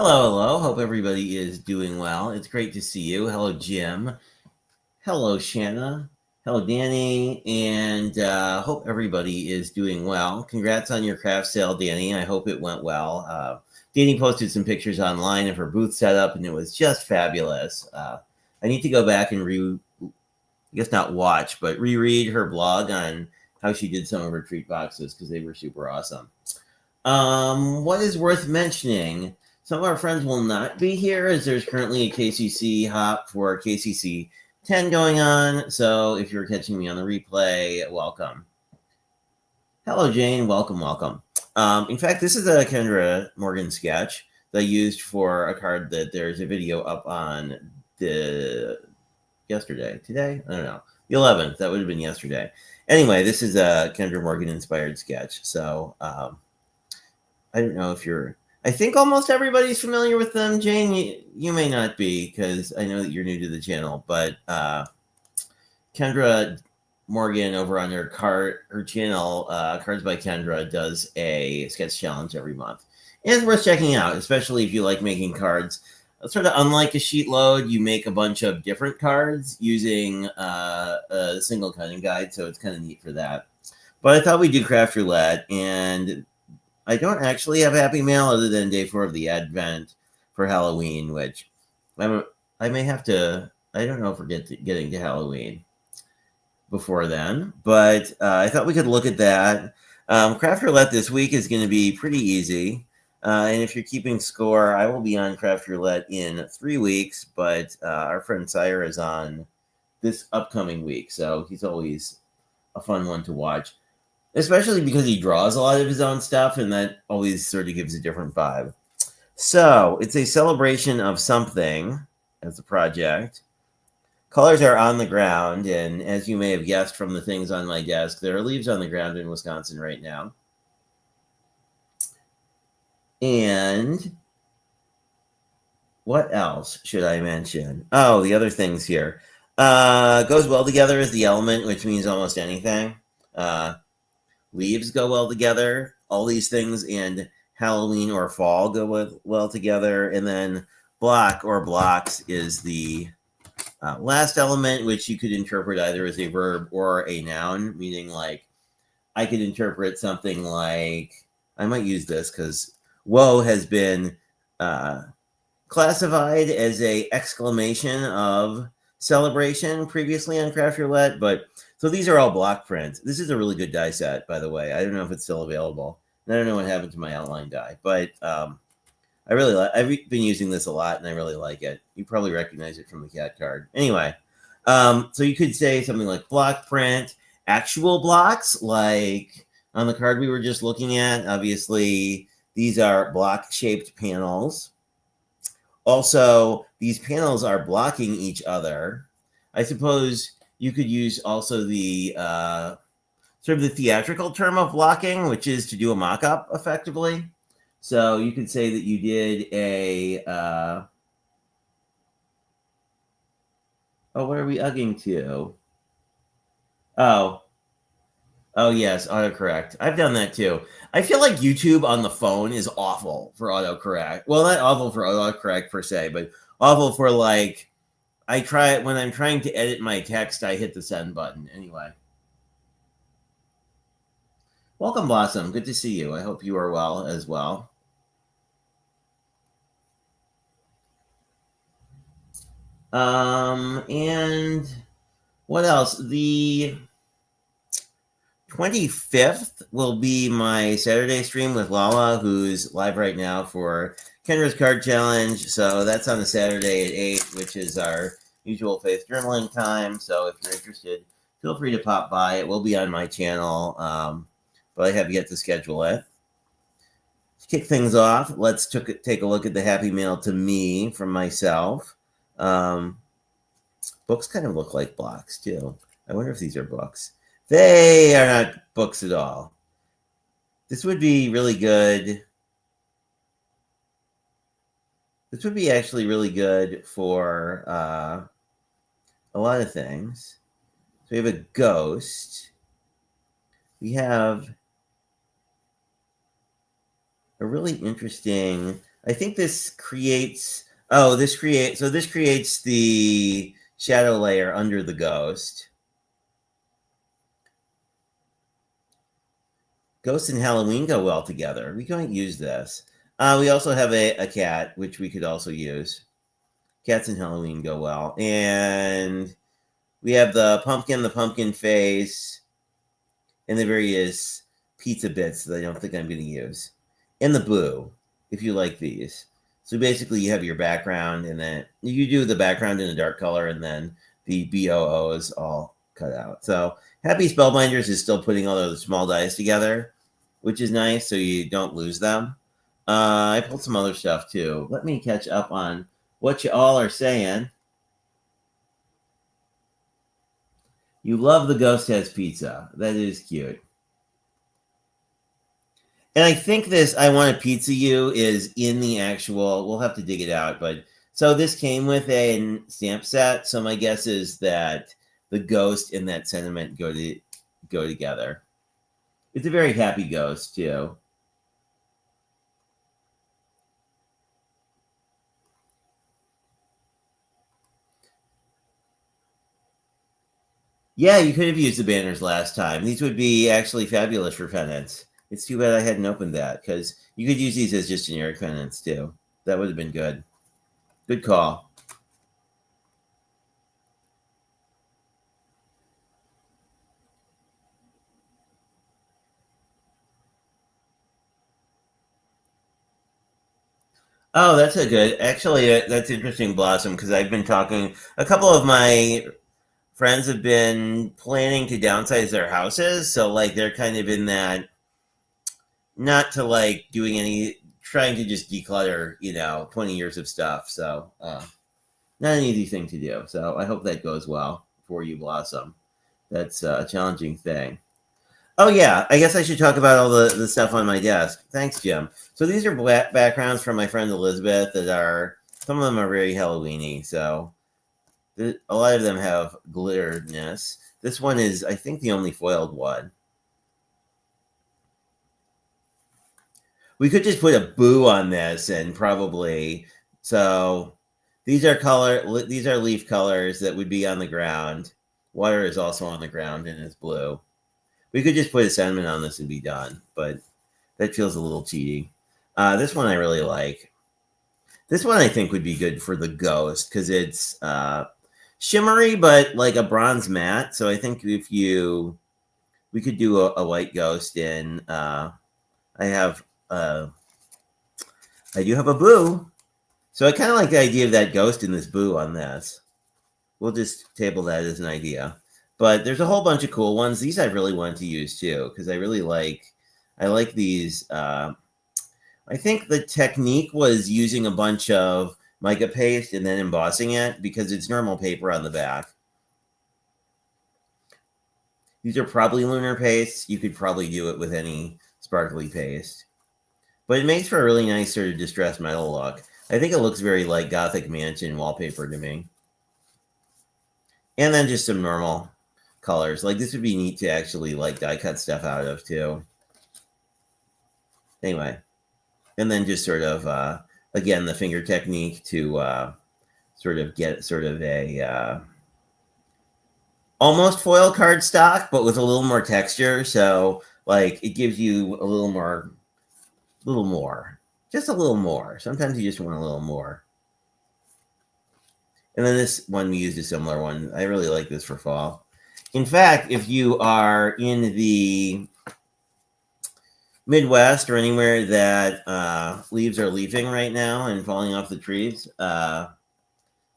Hello, hello. Hope everybody is doing well. It's great to see you. Hello, Jim. Hello, Shanna. Hello, Danny. And hope everybody is doing well. Congrats on your craft sale, Danny. I hope it went well. Danny posted some pictures online of her booth setup, and it was just fabulous. I need to go back and I guess not watch, but reread her blog on how she did some of her treat boxes because they were super awesome. What is worth mentioning? Some of our friends will not be here as there's currently a KCC hop for KCC 10 going on. So if you're catching me on the replay, welcome. Hello, Jane. Welcome, welcome. In fact, this is a Kendra Morgan sketch that I used for a card that there's a video up on today? I don't know. The 11th. That would have been yesterday. Anyway, this is a Kendra Morgan inspired sketch. So I don't know if you're. I think almost everybody's familiar with them. Jane, you may not be because I know that you're new to the channel, but Kendra Morgan over on her channel, Cards by Kendra, does a sketch challenge every month. And it's worth checking out, especially if you like making cards. Sort of unlike a sheet load, you make a bunch of different cards using a single cutting guide, so it's kind of neat for that. But I thought we'd do Craft Roulette, and I don't actually have Happy Mail other than day 4 of the Advent for Halloween, which I may have to. I don't know if we're getting to Halloween before then, but I thought we could look at that. Craft Roulette this week is going to be pretty easy. And if you're keeping score, I will be on Craft Roulette in 3 weeks, but our friend Sire is on this upcoming week, so he's always a fun one to watch, especially because he draws a lot of his own stuff, and that always sort of gives a different vibe. So it's a celebration of something as a project. Colors are on the ground, and as you may have guessed from the things on my desk, there are leaves on the ground in Wisconsin right now. And what else should I mention? Oh, the other things here. Goes well together is the element, which means almost anything. Leaves go well together. All these things and Halloween or fall go well together. And then block or blocks is the last element, which you could interpret either as a verb or a noun, meaning like I could interpret something like, I might use this because whoa has been classified as a exclamation of celebration previously on Craft Roulette, but so these are all block prints. This is a really good die set, by the way. I don't know if it's still available. I don't know what happened to my outline die, but I really like. I've been using this a lot, and I really like it. You probably recognize it from the cat card. Anyway, so you could say something like block print, actual blocks, like on the card we were just looking at. Obviously, these are block-shaped panels. Also, these panels are blocking each other. I suppose you could use also the sort of the theatrical term of blocking, which is to do a mock-up effectively. So you could say that you did a what are we ugging to? Oh yes, autocorrect. I've done that too. I feel like YouTube on the phone is awful for autocorrect. Well, not awful for autocorrect per se, but awful for like I try it when I'm trying to edit my text, I hit the send button. Anyway. Welcome, Blossom. Good to see you. I hope you are well as well. And what else? The 25th will be my Saturday stream with Lala, who's live right now for Kendra's Card Challenge. So that's on a Saturday at 8, which is our usual faith journaling time. So if you're interested, feel free to pop by. It will be on my channel, but I have yet to schedule it. To kick things off, let's take a look at the Happy Mail to me from myself. Books kind of look like blocks, too. I wonder if these are books. They are not books at all. This would be really good. This would be actually really good for a lot of things. So we have a ghost. We have a really interesting I think this creates. Oh, this creates the shadow layer under the ghost. Ghost and Halloween go well together. We can't use this. We also have a cat, which we could also use. Cats and Halloween go well. And we have the pumpkin face, and the various pizza bits that I don't think I'm going to use. And the boo, if you like these. So basically, you have your background, and then you do the background in a dark color, and then the BOO is all cut out. So Happy Spellbinders is still putting all those small dice together, which is nice, so you don't lose them. I pulled some other stuff too. Let me catch up on what you all are saying. You love the Ghost Has Pizza. That is cute. And I think this I Want a Pizza You is in the actual, we'll have to dig it out, but so this came with a stamp set. So my guess is that the ghost and that sentiment go together. It's a very happy ghost too. Yeah, you could have used the banners last time. These would be actually fabulous for pennants. It's too bad I hadn't opened that, because you could use these as just generic pennants too. That would have been good. Good call. Oh, that's a good. Actually, that's interesting, Blossom, because I've been talking. A couple of my friends have been planning to downsize their houses, so like they're kind of in that, not to like doing any, trying to just declutter, 20 years of stuff. So not an easy thing to do. So I hope that goes well for you, Blossom. That's a challenging thing. Oh yeah, I guess I should talk about all the stuff on my desk. Thanks, Jim. So these are backgrounds from my friend Elizabeth that are, some of them are very Halloweeny. So a lot of them have glitterness. This one is, I think, the only foiled one. We could just put a boo on this and probably, so these are leaf colors that would be on the ground. Water is also on the ground and is blue. We could just put a sentiment on this and be done, but that feels a little cheating. This one I really like. This one I think would be good for the ghost because it's shimmery, but like a bronze matte. So I think we could do a white ghost in. I do have a boo. So I kind of like the idea of that ghost in this boo on this. We'll just table that as an idea. But there's a whole bunch of cool ones. These I really want to use too because I like these. I think the technique was using a bunch of mica paste and then embossing it because it's normal paper on the back. These are probably lunar pastes. You could probably do it with any sparkly paste. But it makes for a really nice sort of distressed metal look. I think it looks very like Gothic Mansion wallpaper to me. And then just some normal colors. Like this would be neat to actually like die cut stuff out of too. Anyway. And then just sort of, again, the finger technique to sort of get sort of a almost foil cardstock, but with a little more texture. So like it gives you a little more, just a little more. Sometimes you just want a little more. And then this one, we used a similar one. I really like this for fall. In fact, if you are in the Midwest or anywhere that leaves are leafing right now and falling off the trees,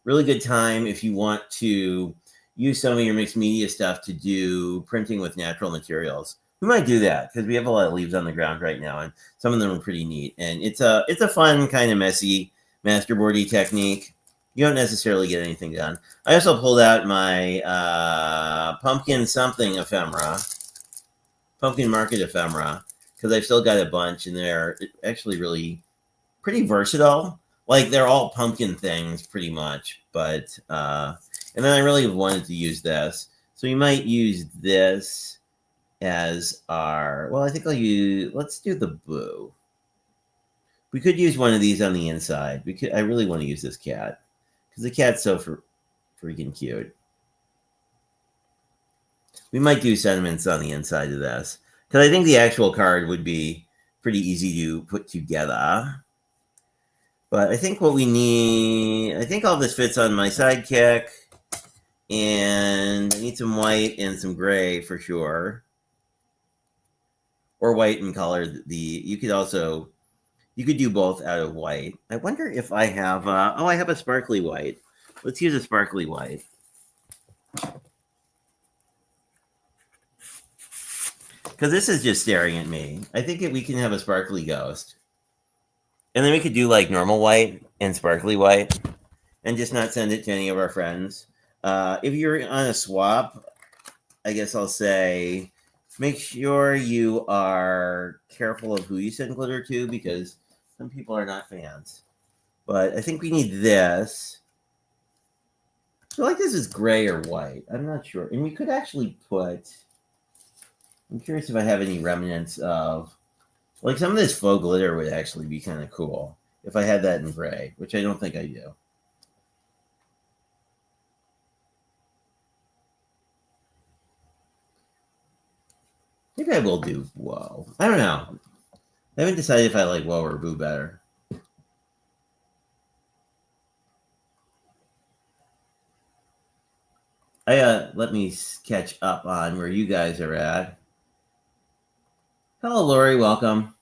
really good time if you want to use some of your mixed media stuff to do printing with natural materials. We might do that because we have a lot of leaves on the ground right now, and some of them are pretty neat. And it's a fun kind of messy masterboardy technique. You don't necessarily get anything done. I also pulled out my pumpkin something ephemera, pumpkin market ephemera, because I've still got a bunch, and they're actually really pretty versatile. Like they're all pumpkin things pretty much, but and then I really wanted to use this. So we might use this as our, well, I think let's do the boo. We could use one of these on the inside. I really want to use this cat because the cat's so freaking cute. We might do sentiments on the inside of this because I think the actual card would be pretty easy to put together. But I think what we need, I think all this fits on my sidekick, and I need some white and some gray for sure, or white and color. You could do both out of white. I wonder if I have, I have a sparkly white. Let's use a sparkly white. Because this is just staring at me. I think we can have a sparkly ghost. And then we could do like normal white and sparkly white and just not send it to any of our friends. If you're on a swap, I guess I'll say make sure you are careful of who you send glitter to because some people are not fans. But I think we need this. I feel like this is gray or white. I'm not sure. And we could actually put... I'm curious if I have any remnants of... Like some of this faux glitter would actually be kind of cool if I had that in gray, which I don't think I do. Maybe I will do whoa. I don't know. I haven't decided if I like whoa or boo better. Let me catch up on where you guys are at. Hello, Lori. Welcome.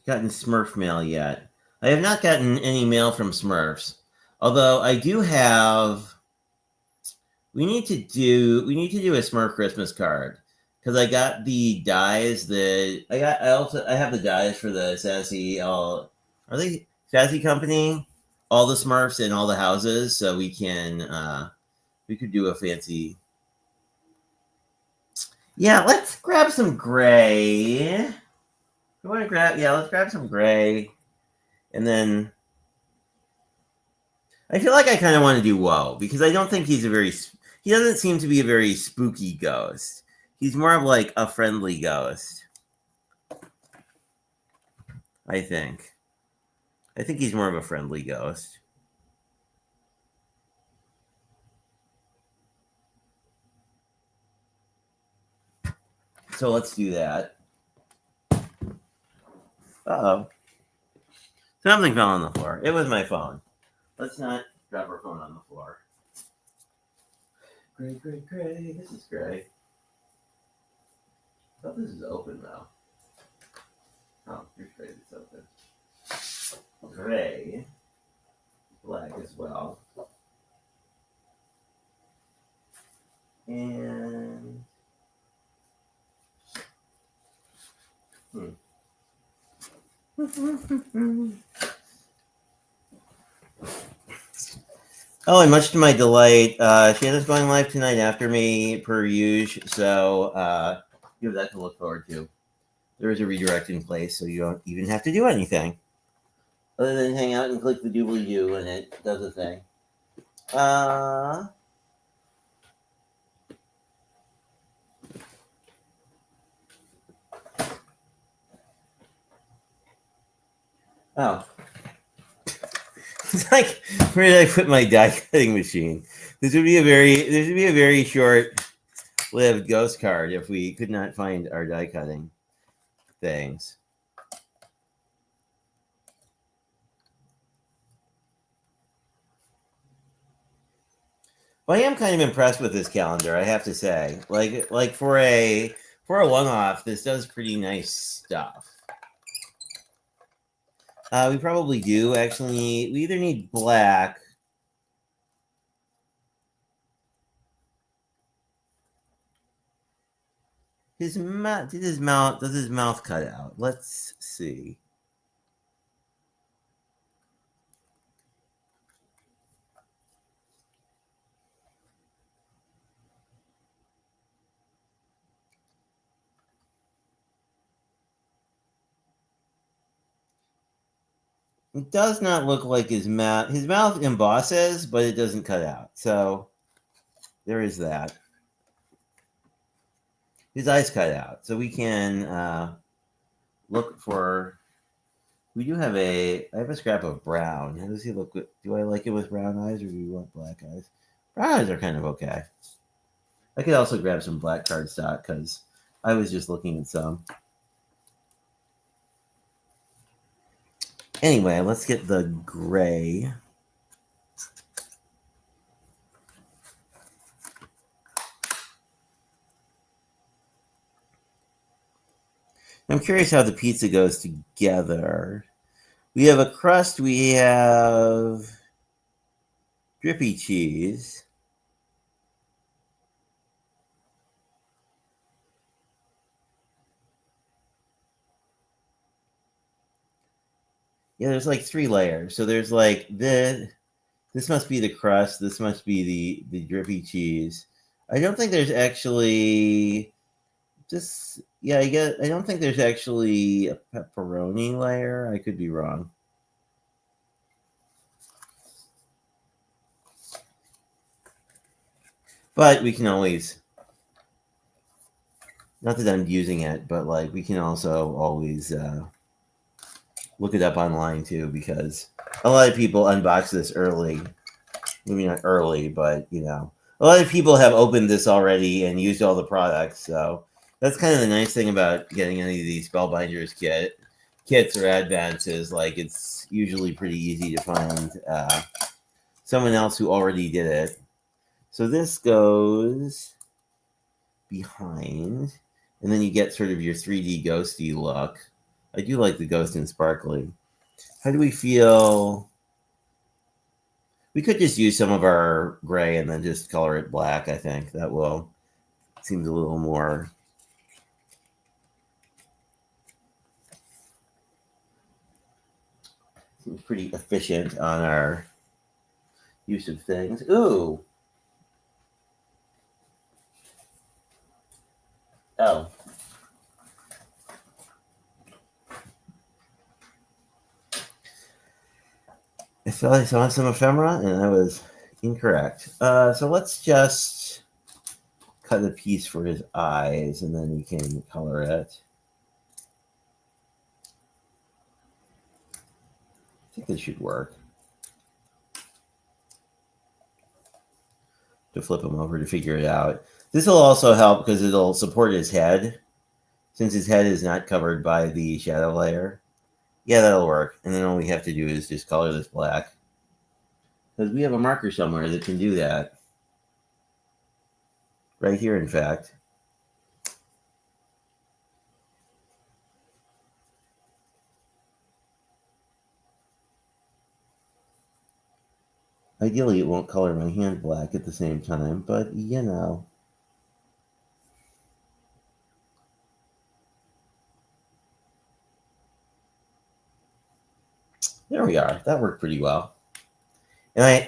Gotten Smurf mail yet? I have not gotten any mail from Smurfs. Although I do have... We need to do a Smurf Christmas card because I got the dies that I have the dies for the Sassy. Are they Sassy Company? All the Smurfs and all the houses, so we could do a fancy. Yeah, let's grab some gray. We want to grab let's grab some gray, and then I feel like I kind of want to do whoa because I don't think he doesn't seem to be a very spooky ghost. He's more of like a friendly ghost. I think he's more of a friendly ghost. So let's do that. Uh-oh. Something fell on the floor. It was my phone. Let's not drop our phone on the floor. Gray. This is gray. I thought this is open, though. Oh, here's gray that's open. Gray. Black as well. And... Oh, and much to my delight, Shanna's going live tonight after me, per usual. So you have that to look forward to. There is a redirect in place, so you don't even have to do anything other than hang out and click the doobly doo, and it does a thing. Oh. It's like, where did I put my die cutting machine? This would be a very short-lived ghost card if we could not find our die cutting things. Well, I am kind of impressed with this calendar, I have to say. Like for a one-off, this does pretty nice stuff. We probably do actually. We either need black. Does his mouth cut out? Let's see. It does not look like his mouth. His mouth embosses, but it doesn't cut out. So there is that. his eyes cut out. So we can look for. We do have I have a scrap of brown. How does he look? Do I like it with brown eyes, or do you want black eyes? Brown eyes are kind of okay. I could also grab some black cardstock because I was just looking at some. Anyway, let's get the gray. I'm curious how the pizza goes together. We have a crust. We have drippy cheese. Yeah, there's like 3 layers. So there's like this must be the crust. This must be the drippy cheese. I don't think there's actually I don't think there's actually a pepperoni layer. I could be wrong. But we can always, not that I'm using it, but like we can also always look it up online too, because a lot of people unbox this early. Maybe not early, but a lot of people have opened this already and used all the products. So that's kind of the nice thing about getting any of these Spellbinders kits or advents is like it's usually pretty easy to find someone else who already did it. So this goes behind, and then you get sort of your 3D ghosty look. I do like the ghost and sparkly. How do we feel? We could just use some of our gray and then just color it black. I think that will seems a little more. Seems pretty efficient on our use of things. Ooh. Oh. I felt I saw some ephemera and I was incorrect. So let's just cut a piece for his eyes and then we can color it. I think this should work. To flip him over to figure it out. This will also help because it'll support his head, since his head is not covered by the shadow layer. Yeah, that'll work. And then all we have to do is just color this black. Because we have a marker somewhere that can do that. Right here, in fact. Ideally, it won't color my hand black at the same time, but There we are. That worked pretty well. And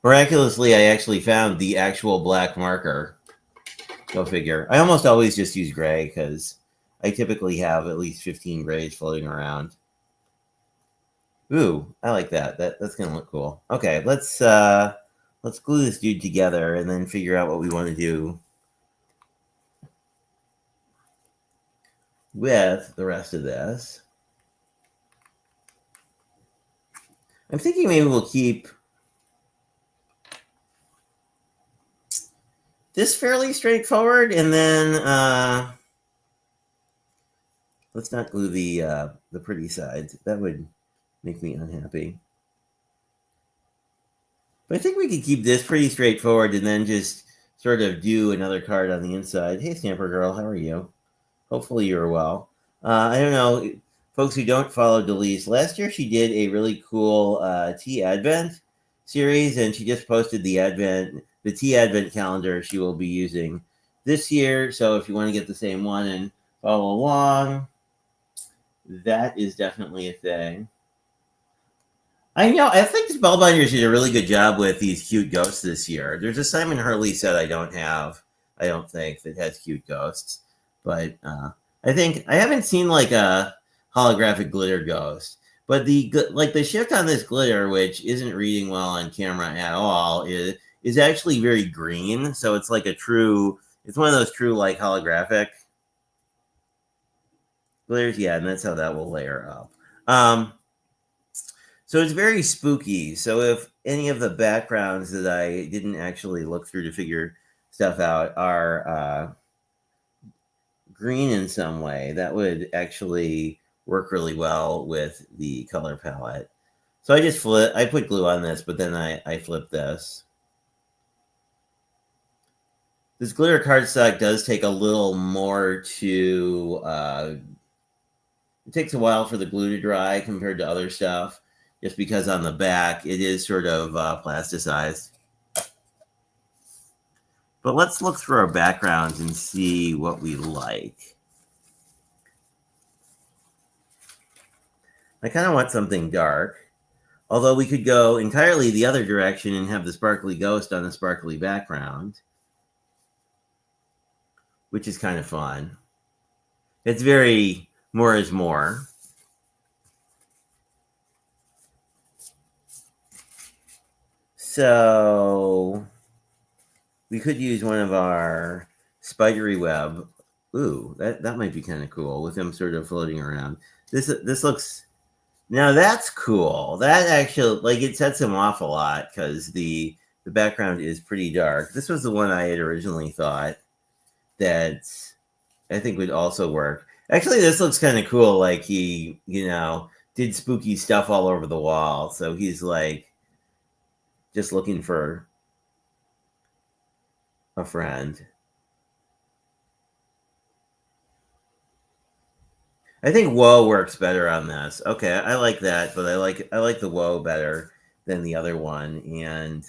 miraculously, I actually found the actual black marker. Go figure. I almost always just use gray because I typically have at least 15 grays floating around. Ooh, I like that. That's gonna look cool. Okay, let's glue this dude together and then figure out what we want to do with the rest of this. I'm thinking maybe we'll keep this fairly straightforward, and then let's not glue the pretty sides. That would make me unhappy. But I think we could keep this pretty straightforward and then just sort of do another card on the inside. Hey, Stamper Girl, how are you? Hopefully you're well. I don't know, folks who don't follow Delise, last year she did a really cool Tea Advent series, and she just posted the Tea Advent calendar she will be using this year. So if you want to get the same one and follow along, that is definitely a thing. I think Spellbinders did a really good job with these cute ghosts this year. There's a Simon Hurley set I don't think, that has cute ghosts. But I think I haven't seen like a holographic glitter ghost. But the shift on this glitter, which isn't reading well on camera at all, is actually very green. So it's like It's one of those true like holographic layers. Yeah, and that's how that will layer up. So it's very spooky. So if any of the backgrounds that I didn't actually look through to figure stuff out are green in some way, that would actually work really well with the color palette. So I put glue on this, but then I flip this. This glitter cardstock does take a little more to, it takes a while for the glue to dry compared to other stuff, just because on the back it is sort of plasticized. But let's look through our backgrounds and see what we like. I kind of want something dark, although we could go entirely the other direction and have the sparkly ghost on a sparkly background, which is kind of fun. It's very more is more. So we could use one of our spidery web. Ooh, that might be kind of cool with him sort of floating around. This looks, now that's cool. That actually, like, it sets him off a lot because the background is pretty dark. This was the one I had originally thought that I think would also work. Actually, this looks kind of cool. Like he, did spooky stuff all over the wall. So he's like just looking for a friend. I think whoa works better on this. Okay, I like that, but I like the whoa better than the other one. And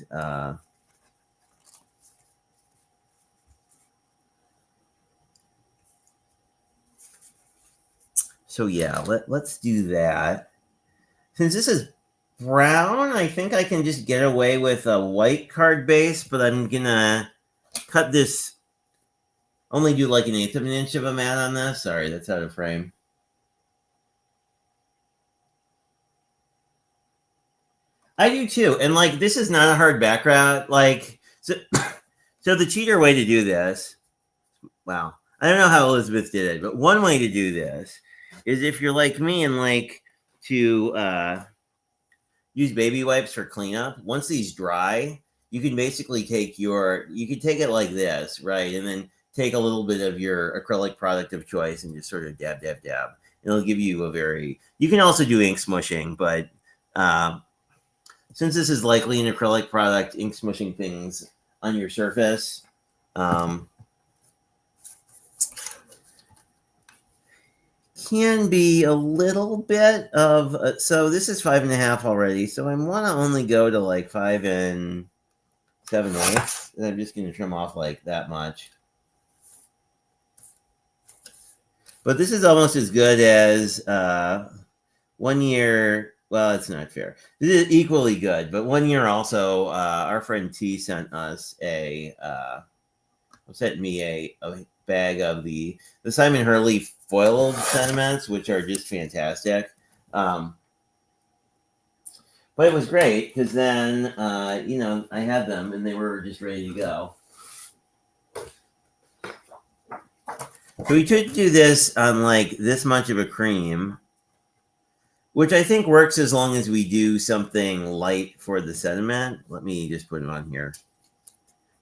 so yeah, let's do that. Since this is brown, I think I can just get away with a white card base, but I'm gonna cut this, only do like 1/8 of an inch of a mat on this. Sorry, that's out of frame. I do too. And like, this is not a hard background. Like, so the cheater way to do this, wow, I don't know how Elizabeth did it, but one way to do this is if you're like me and like to use baby wipes for cleanup. Once these dry, you can basically you can take it like this, right? And then take a little bit of your acrylic product of choice and just sort of dab, dab, dab. It'll give you you can also do ink smushing, but since this is likely an acrylic product, ink smushing things on your surface, can be a little bit of, so this is 5.5 already. So I want to only go to like 5 7/8. And I'm just going to trim off like that much. But this is almost as good as 1 year. Well, it's not fair. This is equally good, but 1 year also, our friend T sent us sent me a bag of the Simon Hurley foiled sentiments, which are just fantastic. But it was great because then, I had them and they were just ready to go. So we could do this on like this much of a cream, which I think works as long as we do something light for the sentiment. Let me just put it on here.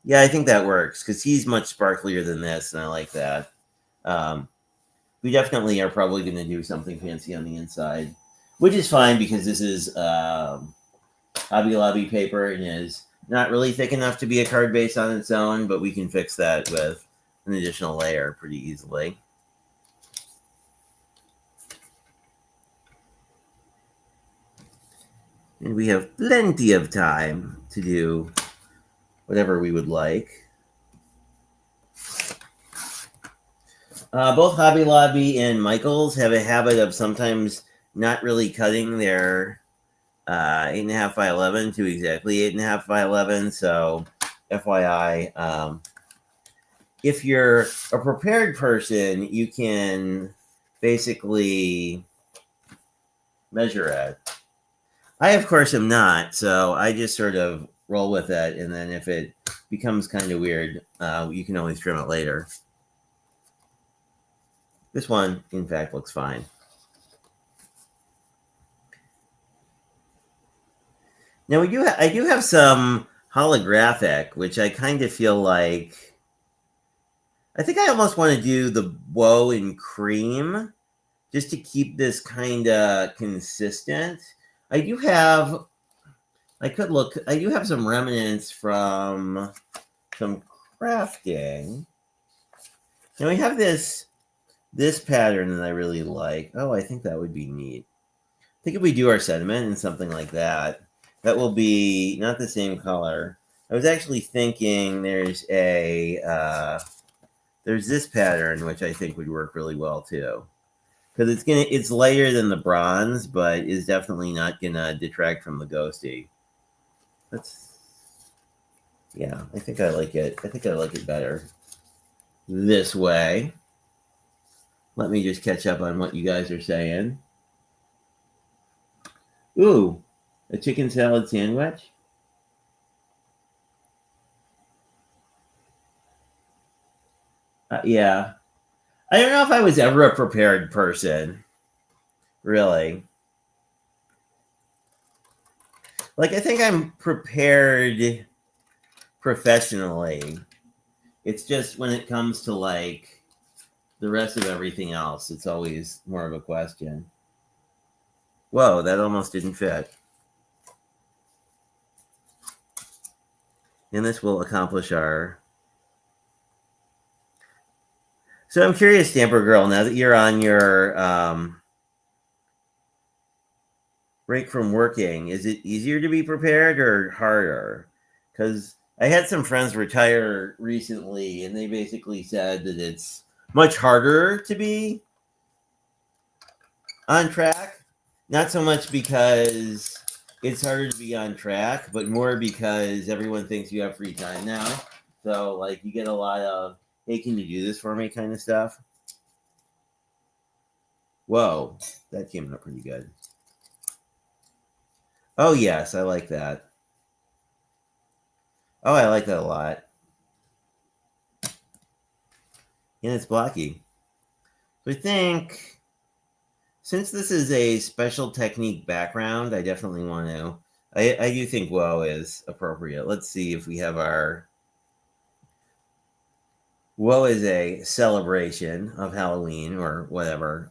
Yeah, I think that works because he's much sparklier than this, and I like that. We definitely are probably going to do something fancy on the inside, which is fine because this is Hobby Lobby paper and is not really thick enough to be a card base on its own, but we can fix that with an additional layer pretty easily. And we have plenty of time to do whatever we would like. Both Hobby Lobby and Michaels have a habit of sometimes not really cutting their 8.5 by 11 to exactly 8.5 by 11. So, FYI, if you're a prepared person, you can basically measure it. I, of course, am not. So I just sort of roll with it, and then if it becomes kind of weird, you can always trim it later. This one, in fact, looks fine. Now I do have some holographic, which I kind of feel like. I think I almost want to do the Woe in cream, just to keep this kind of consistent. I do have. I do have some remnants from some crafting. Now we have this pattern that I really like. Oh, I think that would be neat. I think if we do our sentiment and something like that, that will be not the same color. I was actually thinking there's this pattern which I think would work really well too, because it's lighter than the bronze, but is definitely not gonna detract from the ghosty. Yeah, I think I like it. I think I like it better this way. Let me just catch up on what you guys are saying. Ooh, a chicken salad sandwich? Yeah. I don't know if I was ever a prepared person, really. Like, I think I'm prepared professionally. It's just when it comes to, like, the rest of everything else, it's always more of a question. Whoa, that almost didn't fit. And this will accomplish our... So I'm curious, Stamper Girl, now that you're on your break from working, is it easier to be prepared or harder? Because I had some friends retire recently, and they basically said that it's much harder to be on track. Not so much because it's harder to be on track, but more because everyone thinks you have free time now. So, like, you get a lot of, hey, can you do this for me kind of stuff. Whoa, that came out pretty good. Oh, yes, I like that. Oh, I like that a lot. And it's blocky. So I think, since this is a special technique background, I definitely want to. I do think Woe is appropriate. Let's see if we have our... Woe is a celebration of Halloween or whatever.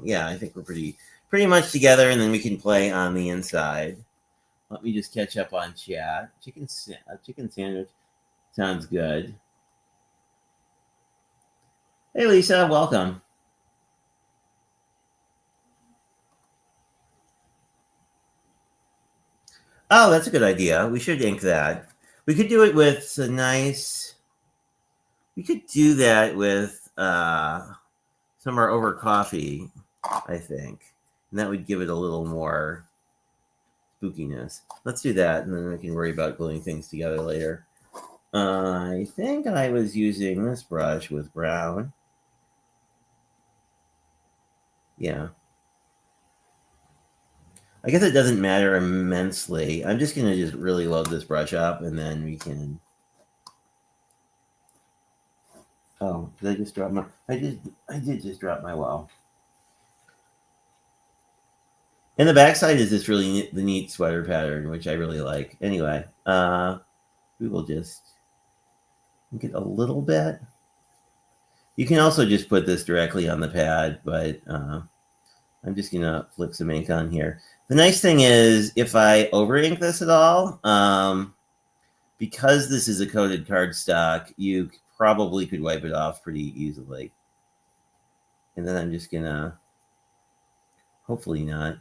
Yeah, I think we're pretty much together, and then we can play on the inside. Let me just catch up on chat. Chicken sandwich sounds good. Hey, Lisa, welcome. Oh, that's a good idea. We should ink that. We could do it with a nice... We could do that with somewhere over coffee, I think. And that would give it a little more spookiness. Let's do that, and then we can worry about gluing things together later. I think I was using this brush with brown. Yeah. I guess it doesn't matter immensely. I'm just going to just really load this brush up, and then we can... Oh, did I just drop my... I did just drop my Woe. And the backside is this really the neat sweater pattern, which I really like. Anyway, we will just get a little bit. You can also just put this directly on the pad, but I'm just going to flick some ink on here. The nice thing is, if I over ink this at all, because this is a coated cardstock, you probably could wipe it off pretty easily. And then I'm just going to, hopefully not.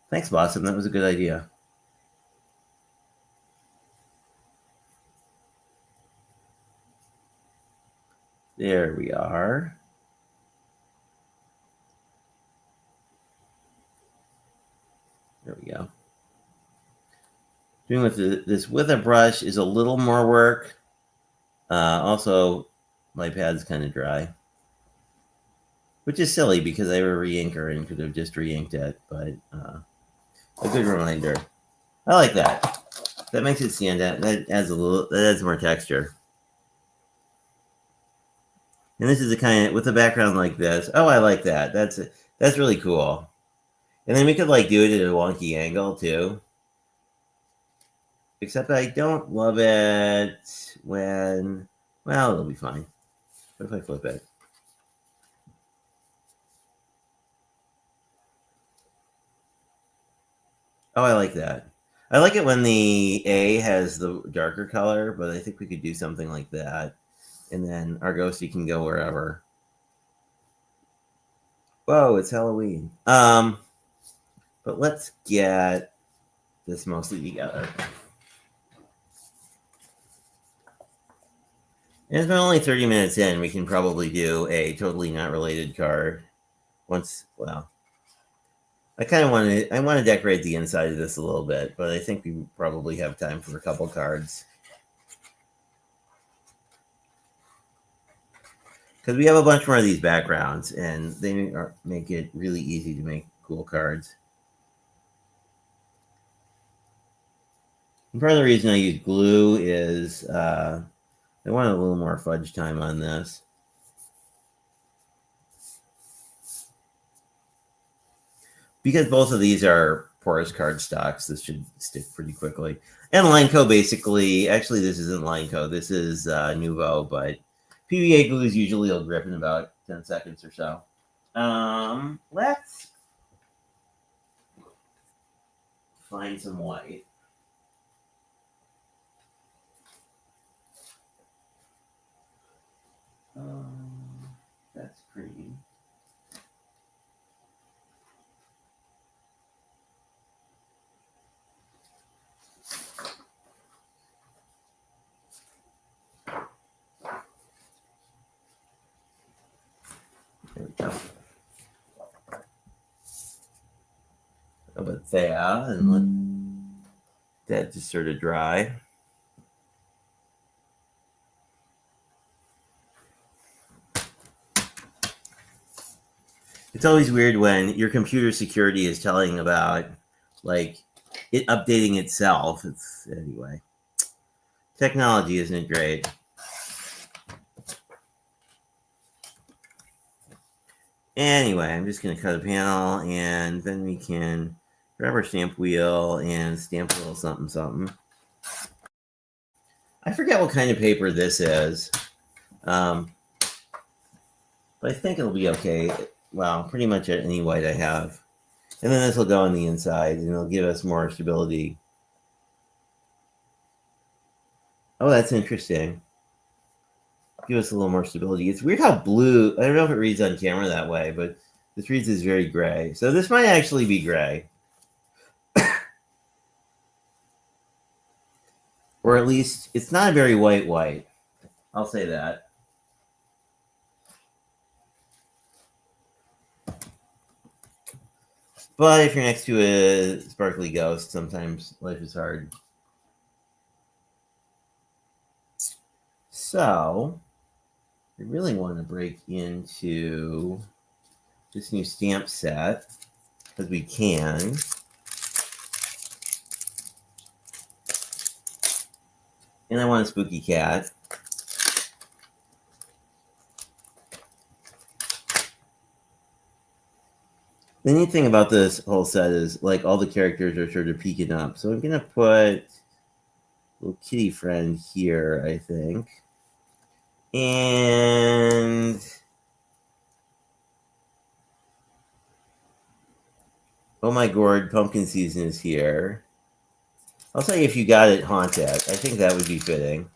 Thanks, Blossom. That was a good idea. There we are. There we go. Doing this with a brush is a little more work. Also, my pad's kind of dry. which is silly because I have a re-inker and could have just re-inked it, but a good reminder. I like that. That makes it stand out. That adds more texture. And this is a kind of with a background like this. Oh, I like that. That's really cool. And then we could like do it at a wonky angle too. Except I don't love it when. Well, it'll be fine. What if I flip it? Oh, I like that. I like it when the A has the darker color, but I think we could do something like that. And then our ghosty can go wherever. Whoa, it's Halloween. But let's get this mostly together. And it's been only 30 minutes in. We can probably do a totally not related card. Well, I want to decorate the inside of this a little bit, but I think we probably have time for a couple cards. Because we have a bunch more of these backgrounds, and they make it really easy to make cool cards. And part of the reason I use glue is I wanted a little more fudge time on this. Because both of these are porous card stocks, this should stick pretty quickly. And Lineco basically, actually this isn't Lineco, this is Nuvo, but PVA glues usually will grip in about 10 seconds or so. Let's find some white. That's green. There we go. How about that? And let that just sort of dry. It's always weird when your computer security is telling about like it updating itself. It's anyway. Technology, isn't it great? Anyway, I'm just going to cut a panel and then we can grab our stamp wheel and stamp a little something something. I forget what kind of paper this is, but I think it'll be okay. Well, pretty much any white I have. And then this will go on the inside and it'll give us more stability. Oh, that's interesting. Give us a little more stability. It's weird how blue, I don't know if it reads on camera that way, but this reads as very gray. So this might actually be gray. Or at least it's not a very white. I'll say that. But if you're next to a sparkly ghost, sometimes life is hard. So I really want to break into this new stamp set because we can. And I want a spooky cat. The neat thing about this whole set is like all the characters are sort of peeking up. So I'm going to put a little kitty friend here, I think. And oh my gourd, pumpkin season is here. I'll say if you got it, haunt it. I think that would be fitting.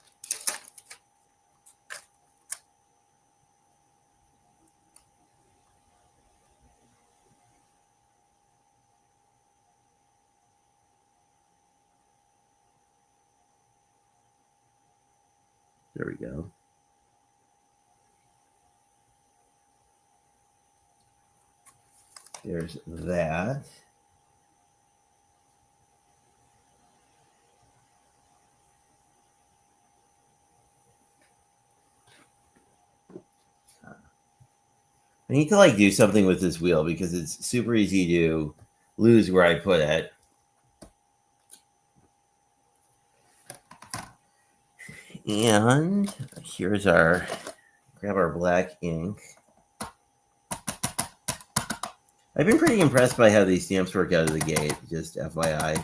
There we go. There's that. I need to like do something with this wheel because it's super easy to lose where I put it. And here's our, grab our black ink. I've been pretty impressed by how these stamps work out of the gate, just FYI.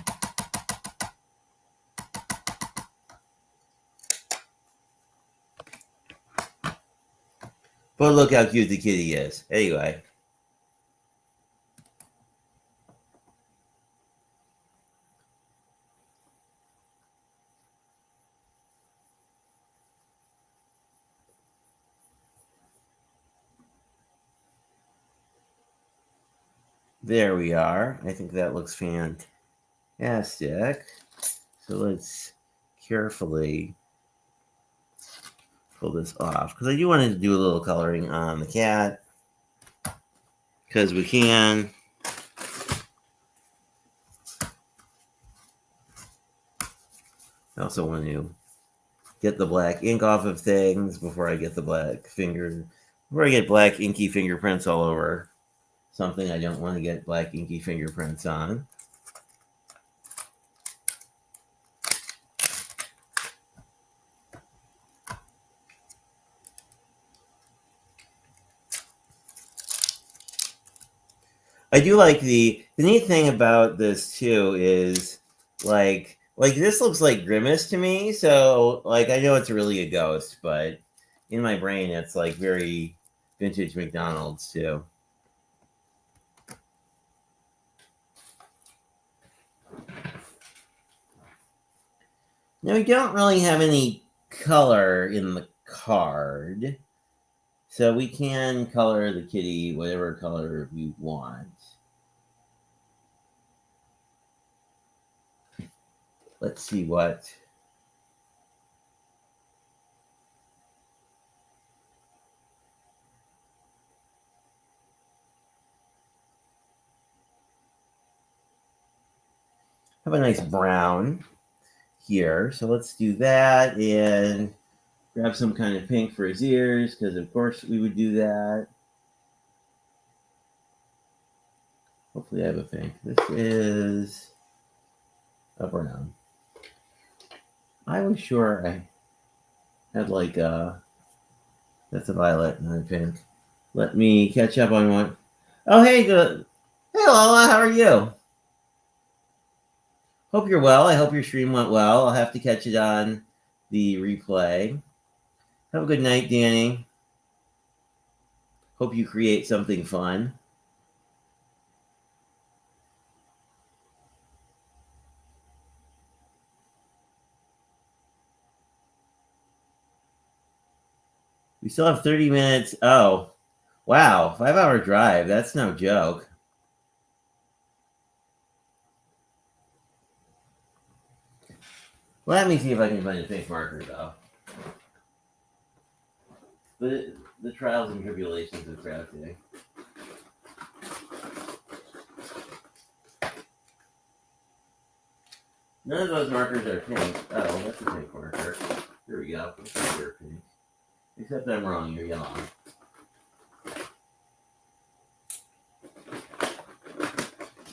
But look how cute the kitty is. Anyway. There we are. I think that looks fantastic. So let's carefully pull this off. Because I do want to do a little coloring on the cat. Because we can. I also want to get the black ink off of things before I get the before I get black inky fingerprints all over something I don't want to get black inky fingerprints on. I do like the neat thing about this too is like this looks like Grimace to me, so like I know it's really a ghost, but in my brain it's like very vintage McDonald's too. Now we don't really have any color in the card, so we can color the kitty whatever color we want. Let's see what. Have a nice brown here. So let's do that and grab some kind of pink for his ears, because of course we would do that. Hopefully I have a pink. This is a brown. I was sure I had like that's a violet and a pink. Let me catch up on one. Oh, hey, good. Hey, Lola, how are you? Hope you're well. I hope your stream went well. I'll have to catch it on the replay. Have a good night, Danny. Hope you create something fun. We still have 30 minutes. Oh, wow. 5-hour drive. That's no joke. Let me see if I can find a pink marker, though. The trials and tribulations of crafting. None of those markers are pink. Oh, that's a pink marker. Here we go. You're pink. Except I'm wrong. You're yellow.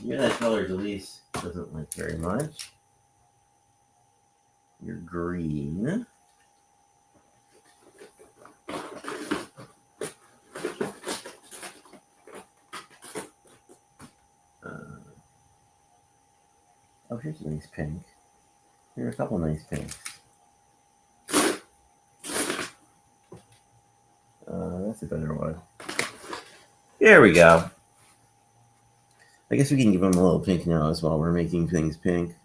Yeah, that color Elise doesn't like very much. You're green. Oh, here's a nice pink. Here are a couple nice pinks. That's a better one. There we go. I guess we can give them a little pink nose while we're making things pink.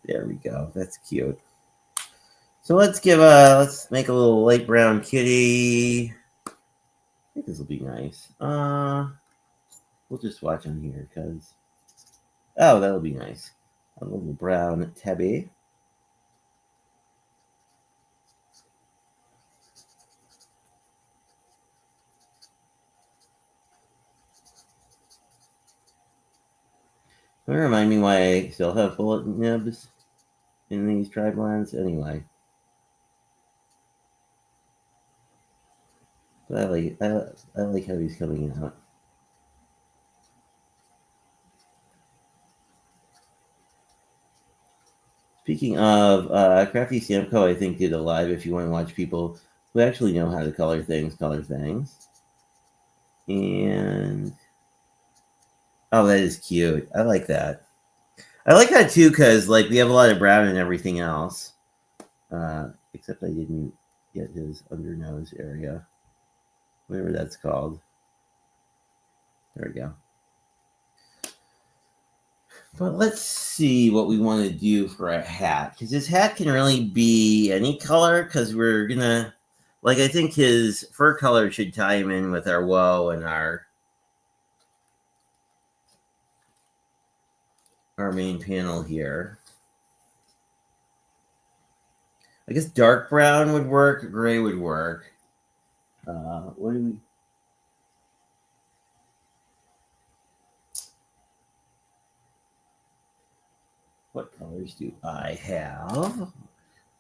There we go. That's cute. So let's make a little light brown kitty. I think this will be nice. We'll just watch on here because that'll be nice. A little brown tabby. Remind me why I still have bullet nibs. in these tri-blends anyway. But I like how he's coming out. Speaking of, Crafty Samco, I think did a live if you want to watch people who actually know how to color things. And oh, that is cute. I like that. I like that too because like we have a lot of brown and everything else. Except I didn't get his under nose area, whatever that's called. There we go. But let's see what we want to do for a hat, because his hat can really be any color, because we're gonna, like, I think his fur color should tie him in with our woe and our main panel here. I guess dark brown would work, gray would work. What do we? What colors do I have?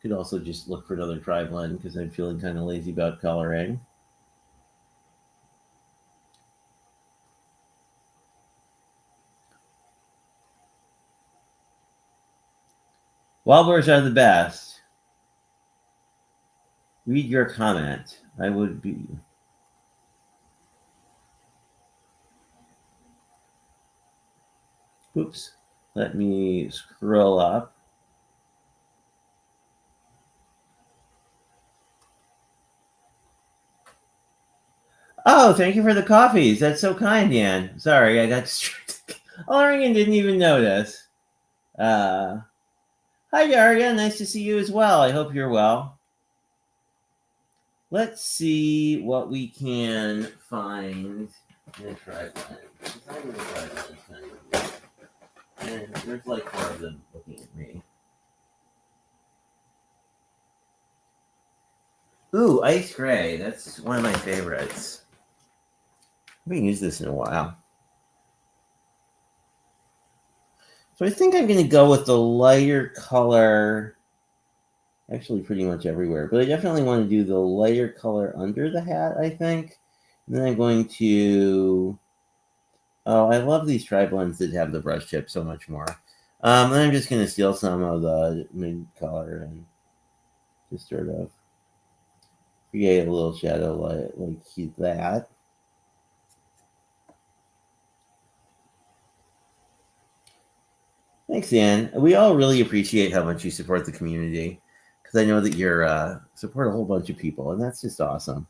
Could also just look for another tri-blend because I'm feeling kind of lazy about coloring. Wildboars are the best. Read your comment. I would be. Oops. Let me scroll up. Oh, thank you for the coffees. That's so kind, Dan. Sorry, I got distracted. Oregon didn't even notice. Hi, Daria. Nice to see you as well. I hope you're well. Let's see what we can find in a tri-blend. And there's like 4 of them looking at me. Ooh, ice gray. That's one of my favorites. I haven't used this in a while. So I think I'm going to go with the lighter color, actually pretty much everywhere, but I definitely want to do the lighter color under the hat, I think. And then I'm going to, oh, I love these tri-blends that have the brush tip so much more. And I'm just going to steal some of the mid color and just sort of create a little shadow like that. Thanks, Dan. We all really appreciate how much you support the community, because I know that you're support a whole bunch of people, and that's just awesome.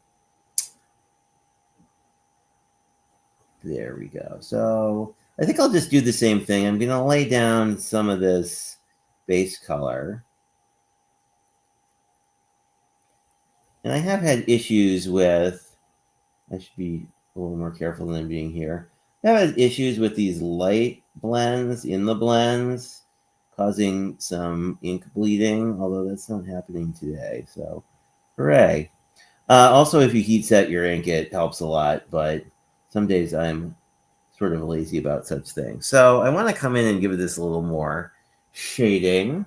There we go. So I think I'll just do the same thing. I'm going to lay down some of this base color. And I have had issues with, I should be a little more careful than I'm being here. I've had issues with these light blends in the blends causing some ink bleeding, although that's not happening today. So hooray. Also, if you heat set your ink, it helps a lot, but some days I'm sort of lazy about such things. So I want to come in and give this a little more shading.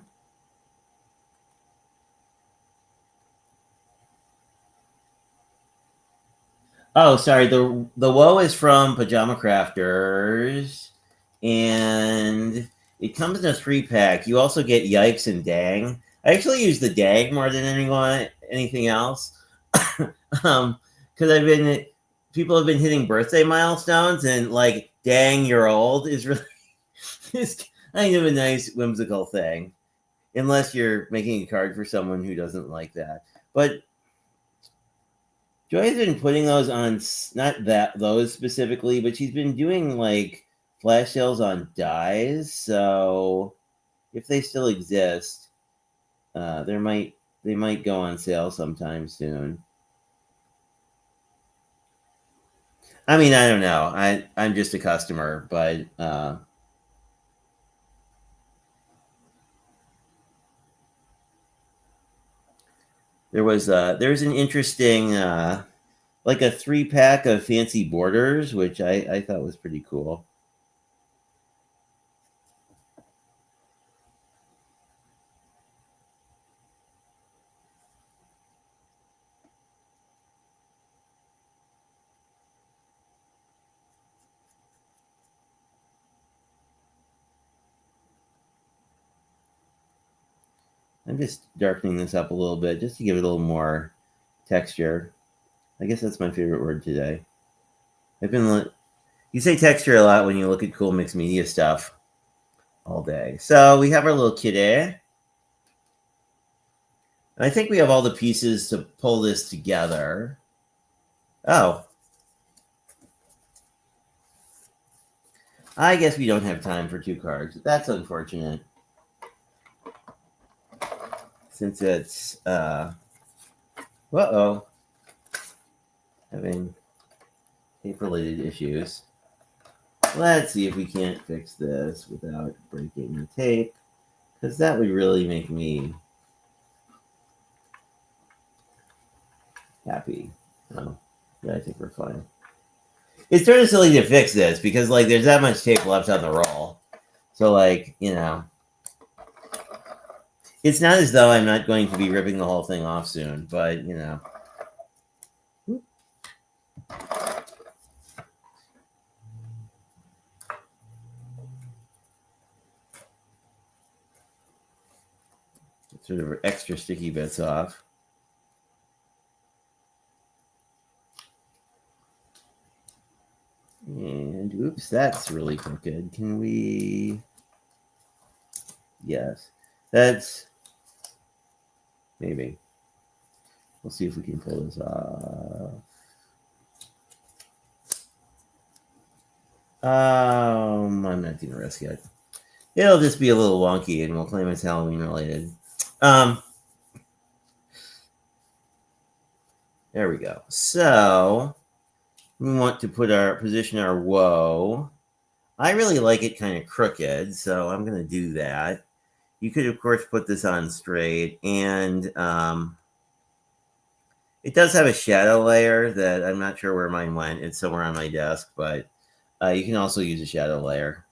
Oh, sorry. The woe is from Pajama Crafters, and it comes in a 3-pack. You also get Yikes and Dang. I actually use the Dang more than anything else, because people have been hitting birthday milestones, and like Dang, you're old is really it's kind of a nice whimsical thing, unless you're making a card for someone who doesn't like that. But Joy has been putting those on, not those specifically, but she's been doing like flash sales on dies. So if they still exist, they might go on sale sometime soon. I mean, I don't know. I'm just a customer, but there's an interesting like a 3-pack of fancy borders, which I thought was pretty cool. . . . . . . . . . . . . . . . . . . . . . . . . . . . . . . . . . . . . . . . . . . . . . . . . . . . . . . . . . . . . I'm just darkening this up a little bit just to give it a little more texture. I guess that's my favorite word today. You say texture a lot when you look at cool mixed media stuff all day. So we have our little kitty. I think we have all the pieces to pull this together. Oh. I guess we don't have time for 2 cards. That's unfortunate. Since it's, having tape-related issues. Let's see if we can't fix this without breaking the tape, because that would really make me happy. Oh, yeah, I think we're fine. It's sort of silly to fix this because, like, there's that much tape left on the roll. So, like, you know, it's not as though I'm not going to be ripping the whole thing off soon, but, you know. Sort of extra sticky bits off. And oops, that's really crooked. Can we? Yes, that's maybe. We'll see if we can pull this off. I'm not doing risk yet. It'll just be a little wonky, and we'll claim it's Halloween related. There we go. So we want to position our woe. I really like it kind of crooked, so I'm going to do that. You could, of course, put this on straight, and it does have a shadow layer that I'm not sure where mine went. It's somewhere on my desk, but you can also use a shadow layer.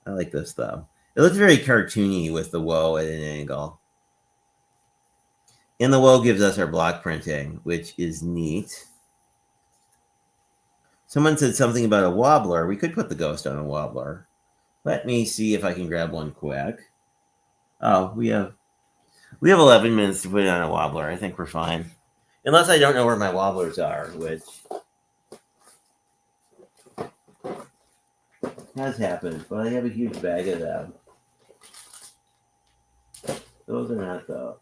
I like this, though. It looks very cartoony with the woe at an angle. And the woe gives us our block printing, which is neat. Someone said something about a wobbler. We could put the ghost on a wobbler. Let me see if I can grab one quick. Oh, we have 11 minutes to put it on a wobbler. I think we're fine. Unless I don't know where my wobblers are, which has happened, but I have a huge bag of them. Those are not them.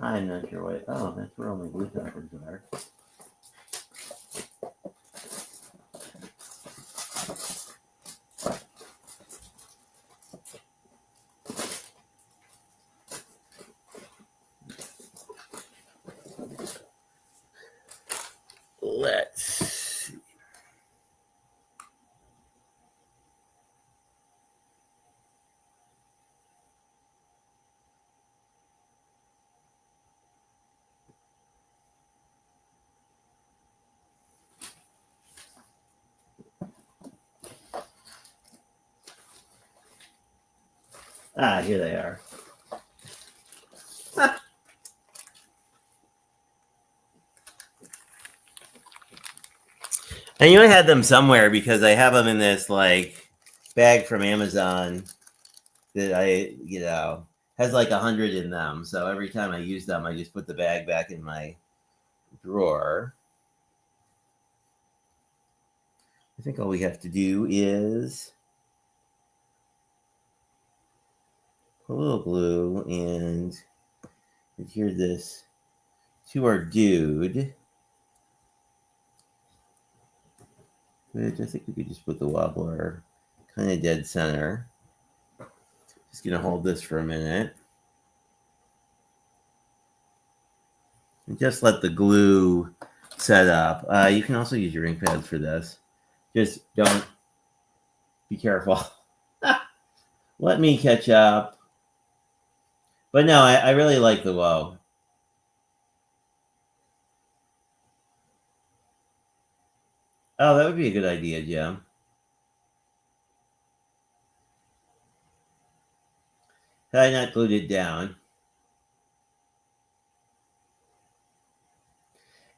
I'm not sure why. Oh, that's where all my glue toppers are. Let's see. Ah, here they are. I knew I had them somewhere because I have them in this like bag from Amazon that I, has like 100 in them. So every time I use them, I just put the bag back in my drawer. I think all we have to do is put a little glue and adhere this to our dude. Which I think we could just put the wobbler kind of dead center. Just going to hold this for a minute. And just let the glue set up. You can also use your ink pads for this. Just don't be careful. Let me catch up. But no, I really like the woe. Oh, that would be a good idea, Jim. Had I not glued it down.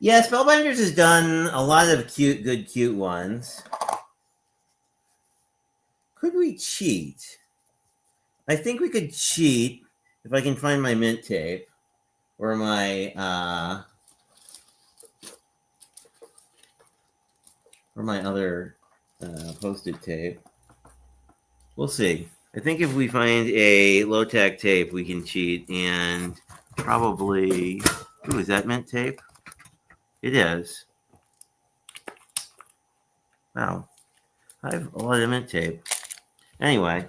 Yeah, Spellbinders has done a lot of cute ones. Could we cheat? I think we could cheat if I can find my mint tape or my other post-it tape. We'll see. I think if we find a low-tack tape, we can cheat and probably. Ooh, is that mint tape? It is. Wow. I have a lot of mint tape. Anyway.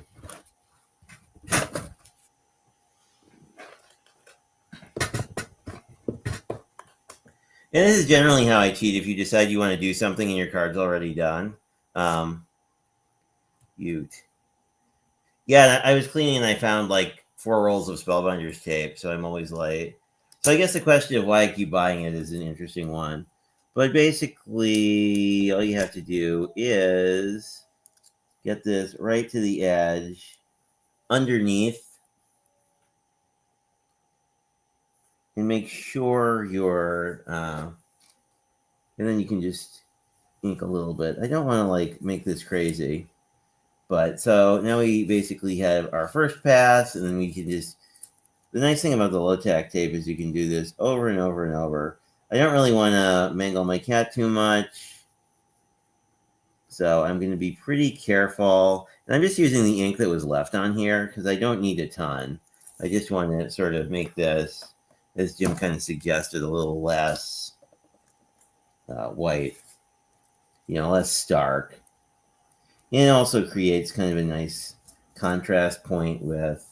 And this is generally how I cheat. If you decide you want to do something and your card's already done. Yeah, I was cleaning and I found like 4 rolls of Spellbinders tape, so I'm always late. So I guess the question of why I keep buying it is an interesting one. But basically, all you have to do is get this right to the edge, underneath, and make sure you're, and then you can just ink a little bit. I don't want to like make this crazy. But so now we basically have our first pass, and then we can just. The nice thing about the low-tack tape is you can do this over and over and over. I don't really want to mangle my cat too much, so I'm going to be pretty careful. And I'm just using the ink that was left on here because I don't need a ton. I just want to sort of make this, as Jim kind of suggested, a little less white, less stark. And it also creates kind of a nice contrast point with.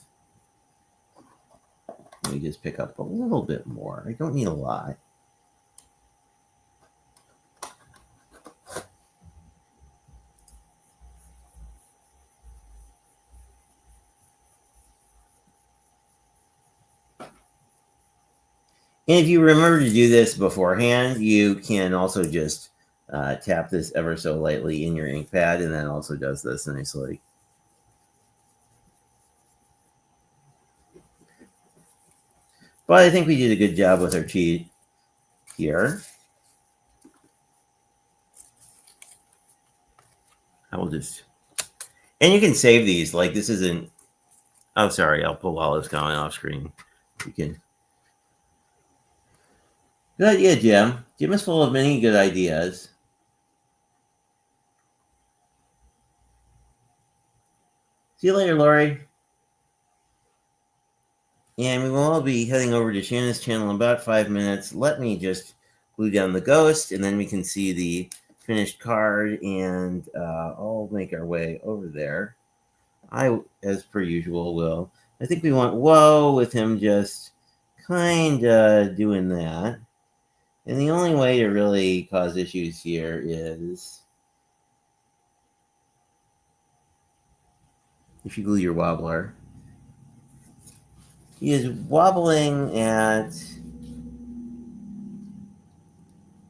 Let me just pick up a little bit more. I don't need a lot. And if you remember to do this beforehand, you can also just tap this ever so lightly in your ink pad, and that also does this nicely. But I think we did a good job with our cheat here. I will just... And you can save these. Like, this isn't... Oh, sorry. I'll pull all this going off screen. You can... Good idea, Jim. Jim is full of many good ideas. See you later, Lori. And we will all be heading over to Shanna's channel in about 5 minutes. Let me just glue down the ghost, and then we can see the finished card, and I'll make our way over there. I, as per usual, will. I think we want whoa with him just kind of doing that. And the only way to really cause issues here is if you glue your wobbler. He is wobbling at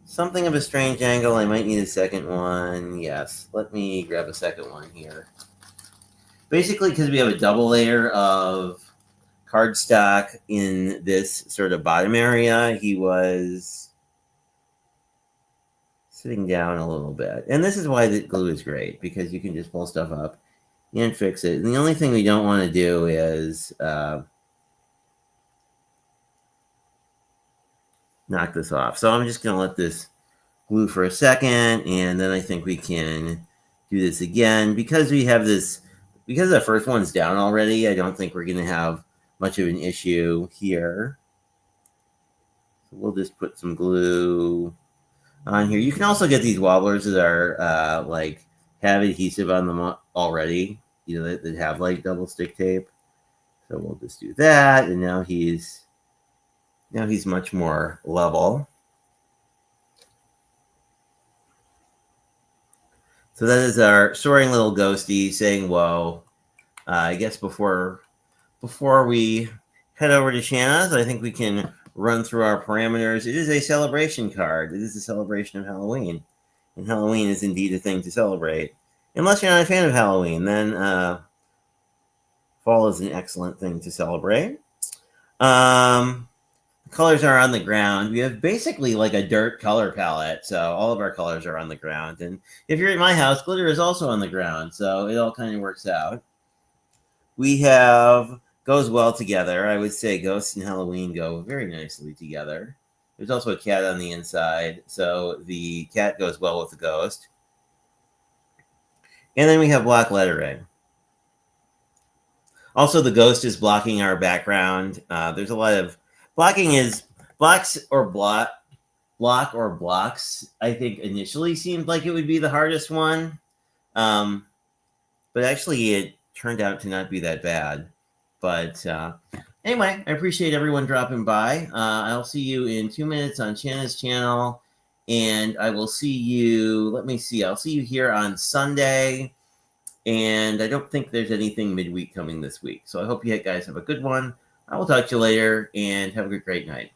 something of a strange angle. I might need a second one. Yes, let me grab a second one here. Basically, because we have a double layer of cardstock in this sort of bottom area, he was sitting down a little bit. And this is why the glue is great, because you can just pull stuff up and fix it. And the only thing we don't want to do is knock this off. So I'm just going to let this glue for a second, and then I think we can do this again. Because we have this, because the first one's down already, I don't think we're going to have much of an issue here. So we'll just put some glue on here. You can also get these wobblers that are like have adhesive on them already, that have like double stick tape. So we'll just do that, and now he's much more level. So that is our soaring little ghosty saying whoa. I guess before we head over to Shanna's, I think we can run through our parameters. It is a celebration card. It is a celebration of Halloween. And Halloween is indeed a thing to celebrate. Unless you're not a fan of Halloween, then fall is an excellent thing to celebrate. The colors are on the ground. We have basically like a dirt color palette. So all of our colors are on the ground. And if you're at my house, glitter is also on the ground. So it all kind of works out. We have goes well together. I would say Ghosts and Halloween go very nicely together. There's also a cat on the inside. So the cat goes well with the ghost. And then we have block lettering. Also, the ghost is blocking our background. There's a lot of blocking is blocks or block or blocks. I think initially seemed like it would be the hardest one, but actually it turned out to not be that bad. But anyway, I appreciate everyone dropping by. I'll see you in 2 minutes on Shanna's channel, and I will see you. Let me see. I'll see you here on Sunday. And I don't think there's anything midweek coming this week. So I hope you guys have a good one. I will talk to you later and have a great night.